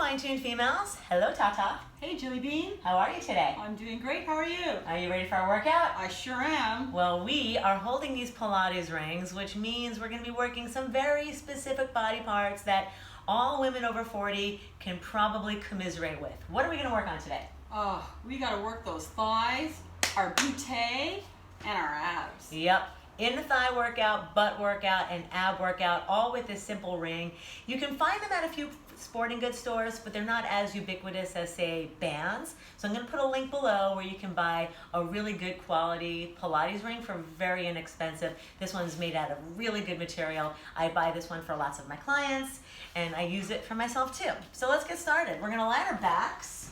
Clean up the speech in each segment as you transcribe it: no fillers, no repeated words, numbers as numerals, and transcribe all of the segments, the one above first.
fine-tuned females. Hello, Tata. Hey, Jelly Bean. How are you today? I'm doing great. How are you? Are you ready for our workout? I sure am. Well, we are holding these Pilates rings, which means we're going to be working some very specific body parts that all women over 40 can probably commiserate with. What are we going to work on today? Oh, we got to work those thighs, our butte, and our abs. Yep. In the thigh workout, butt workout, and ab workout, all with this simple ring. You can find them at a few sporting goods stores, but they're not as ubiquitous as, say, bands. So I'm going to put a link below where you can buy a really good quality Pilates ring for very inexpensive. This one's made out of really good material. I buy this one for lots of my clients, and I use it for myself too. So let's get started. We're going to lie our backs.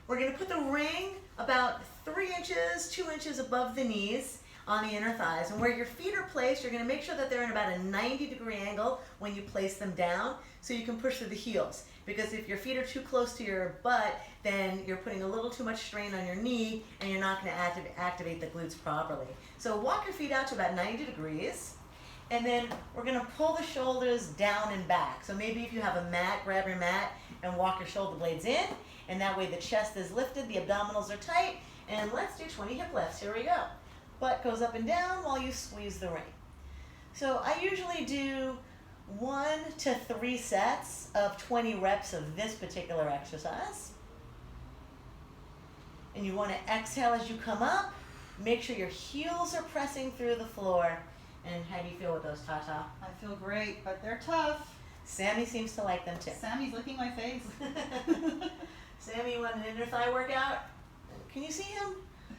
We're going to put the ring about 3 inches, 2 inches above the knees on the inner thighs, and where your feet are placed, you're going to make sure that they're in about a 90-degree angle when you place them down, so you can push through the heels. Because if your feet are too close to your butt, then you're putting a little too much strain on your knee, and you're not going to activate the glutes properly. So walk your feet out to about 90 degrees, and then we're going to pull the shoulders down and back. So maybe if you have a mat, grab your mat and walk your shoulder blades in, and that way the chest is lifted, the abdominals are tight, and let's do 20 hip lifts. Here we go. Butt goes up and down while you squeeze the ring. So I usually do 1 to 3 sets of 20 reps of this particular exercise. And you want to exhale as you come up. Make sure your heels are pressing through the floor. And how do you feel with those, Tata? I feel great, but they're tough. Sammy seems to like them too. Sammy's licking my face. Sammy, you want an inner thigh workout? Can you see him?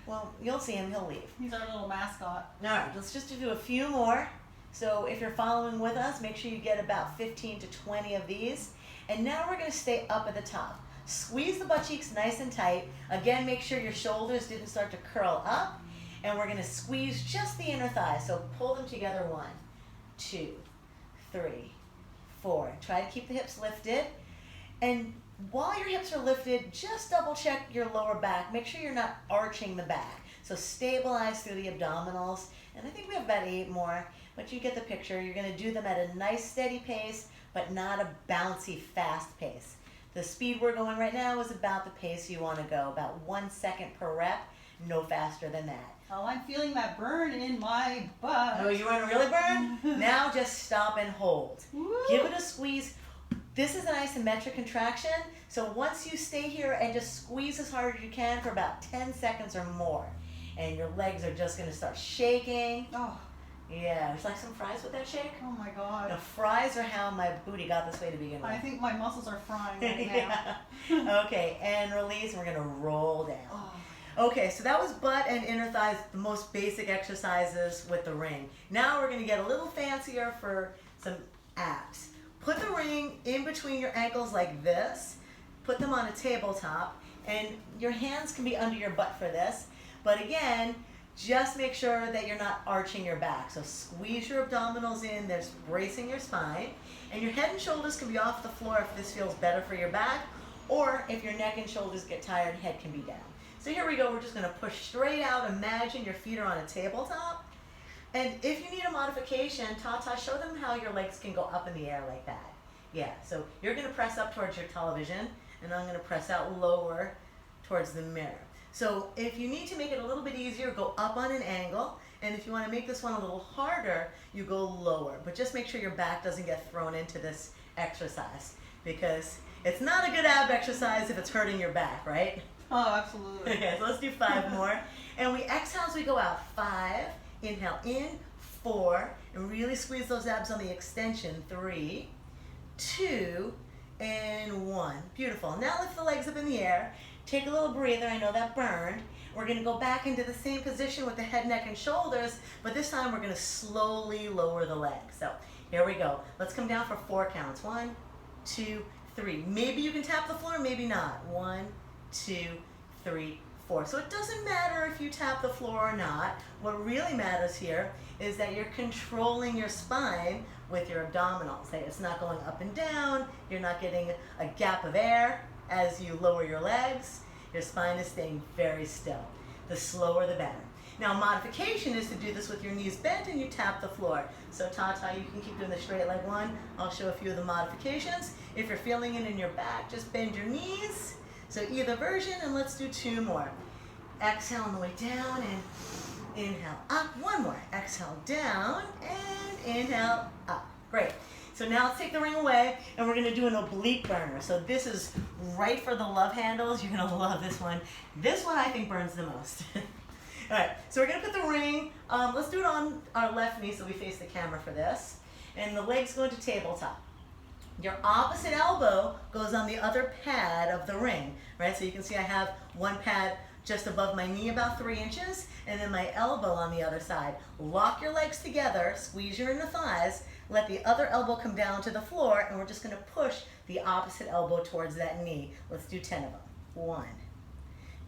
Well, you'll see him, he'll leave. He's our little mascot. All right, let's just do a few more. So if you're following with us, make sure you get about 15 to 20 of these. And now we're gonna stay up at the top. Squeeze the butt cheeks nice and tight. Again, make sure your shoulders didn't start to curl up. And we're gonna squeeze just the inner thighs. So pull them together, 1, 2, 3, 4. Try to keep the hips lifted. And while your hips are lifted, just double check your lower back. Make sure you're not arching the back. So stabilize through the abdominals. And I think we have about 8 more, but you get the picture. You're gonna do them at a nice steady pace, but not a bouncy fast pace. The speed we're going right now is about the pace you wanna go, about 1 second per rep, no faster than that. Oh, I'm feeling that burn in my butt. Oh, you wanna really burn? Now just stop and hold. Woo. Give it a squeeze. This is an isometric contraction, so once you stay here and just squeeze as hard as you can for about 10 seconds or more, and your legs are just gonna start shaking. Oh. Yeah, would you like some fries with that shake? Oh my God. Now, fries are how my booty got this way to begin with. I think my muscles are frying right now. Yeah. Okay, and release, and we're gonna roll down. Oh. Okay, so that was butt and inner thighs, the most basic exercises with the ring. Now we're gonna get a little fancier for some abs. Put the ring in between your ankles like this. Put them on a tabletop, and your hands can be under your butt for this. But again, just make sure that you're not arching your back. So squeeze your abdominals in, there's bracing your spine. And your head and shoulders can be off the floor if this feels better for your back, or if your neck and shoulders get tired, head can be down. So here we go, we're just gonna push straight out. Imagine your feet are on a tabletop. And if you need a modification, Tata, show them how your legs can go up in the air like that. Yeah, so you're gonna press up towards your television, and I'm gonna press out lower towards the mirror. So if you need to make it a little bit easier, go up on an angle. And if you wanna make this one a little harder, you go lower. But just make sure your back doesn't get thrown into this exercise, because it's not a good ab exercise if it's hurting your back, right? Oh, absolutely. Okay, so let's do 5 more. And we exhale as we go out. 5, inhale in, 4, and really squeeze those abs on the extension. 3, 2, and 1. Beautiful. Now lift the legs up in the air. Take a little breather. I know that burned. We're going to go back into the same position with the head, neck, and shoulders, but this time we're going to slowly lower the legs. So here we go. Let's come down for 4 counts. 1, 2, 3. Maybe you can tap the floor, maybe not. 1, 2, 3, 4. So it doesn't matter if you tap the floor or not. What really matters here is that you're controlling your spine with your abdominals. It's not going up and down. You're not getting a gap of air as you lower your legs. Your spine is staying very still. The slower, the better. Now modification is to do this with your knees bent and you tap the floor. So Tata, you can keep doing the straight leg one. I'll show a few of the modifications. If you're feeling it in your back, just bend your knees. So either version, and let's do 2 more. Exhale on the way down and inhale up. 1 more. Exhale down and inhale up. Great. So now let's take the ring away and we're gonna do an oblique burner. So this is right for the love handles. You're gonna love this one. This one I think burns the most. All right, so we're gonna put the ring, let's do it on our left knee so we face the camera for this. And the legs go into tabletop. Your opposite elbow goes on the other pad of the ring, right? So you can see I have one pad just above my knee about 3 inches, and then my elbow on the other side. Lock your legs together, squeeze your inner thighs, let the other elbow come down to the floor, and we're just gonna push the opposite elbow towards that knee. Let's do 10 of them. 1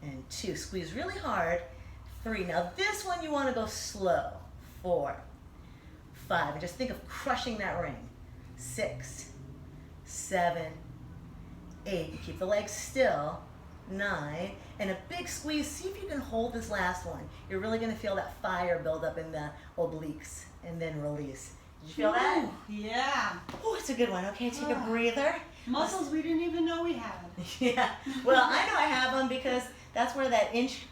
and 2, squeeze really hard. 3, now this one you wanna go slow. 4, 5, and just think of crushing that ring. 6, 7, 8, keep the legs still. 9, and a big squeeze. See if you can hold this last one. You're really gonna feel that fire build up in the obliques, and then release. Did you feel that? Yeah. Oh, it's a good one. Okay, take a breather. Muscles we didn't even know we had. Yeah, well, I know I have them because that's where that inch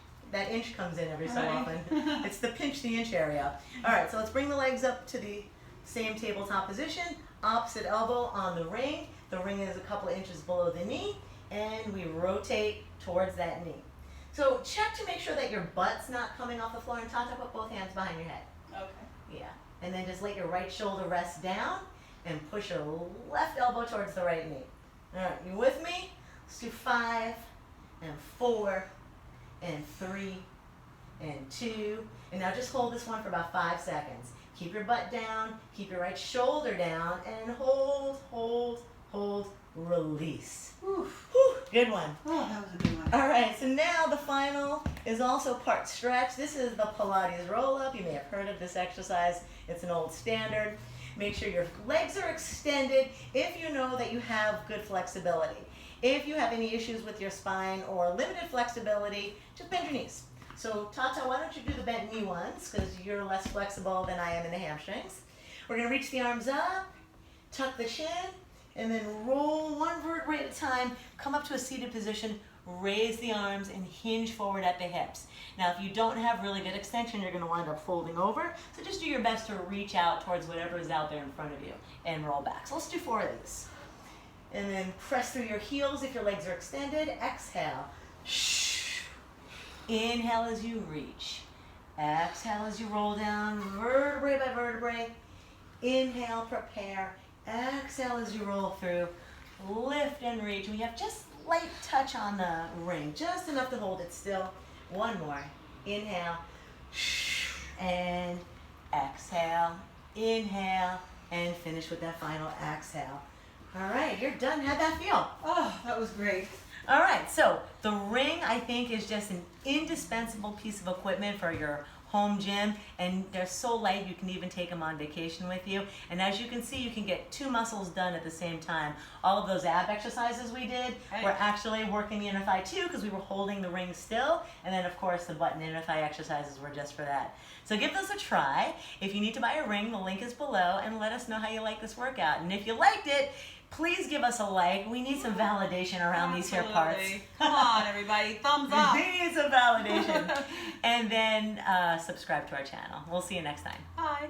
comes in every so often. It's the pinch the inch area. All right, so let's bring the legs up to the same tabletop position. Opposite elbow on the ring. The ring is a couple of inches below the knee, and we rotate towards that knee. So check to make sure that your butt's not coming off the floor, and Tata, put both hands behind your head. Okay. Yeah, and then just let your right shoulder rest down and push your left elbow towards the right knee. All right, you with me? Let's do 5 and 4 and 3 and 2. And now just hold this one for about 5 seconds. Keep your butt down, keep your right shoulder down, and hold, hold, hold, release. Whew, good one. Oh, that was a good one. All right, so now the final is also part stretch. This is the Pilates roll-up. You may have heard of this exercise. It's an old standard. Make sure your legs are extended if you know that you have good flexibility. If you have any issues with your spine or limited flexibility, just bend your knees. So Tata, why don't you do the bent knee ones, because you're less flexible than I am in the hamstrings. We're gonna reach the arms up, tuck the chin, and then roll 1 vertebrae at a time, come up to a seated position, raise the arms and hinge forward at the hips. Now if you don't have really good extension, you're gonna wind up folding over, so just do your best to reach out towards whatever is out there in front of you and roll back. So let's do 4 of these. And then press through your heels if your legs are extended. Exhale. Inhale as you reach. Exhale as you roll down, vertebrae by vertebrae. Inhale, prepare. Exhale as you roll through. Lift and reach. We have just light touch on the ring, just enough to hold it still. 1 more. Inhale. And exhale. Inhale. And finish with that final exhale. All right, you're done. How'd that feel? Oh, that was great. All right, so the ring, I think, is just an indispensable piece of equipment for your home gym, and they're so light you can even take them on vacation with you. And as you can see, you can get 2 muscles done at the same time. All of those ab exercises we did were actually working the inner thigh too, because we were holding the ring still. And then of course the butt and inner thigh exercises were just for that. So give those a try. If you need to buy a ring, the link is below, and let us know how you like this workout. And if you liked it, please give us a like. We need some validation around these here parts. Come on, everybody. Thumbs up. We need some validation. And then subscribe to our channel. We'll see you next time. Bye.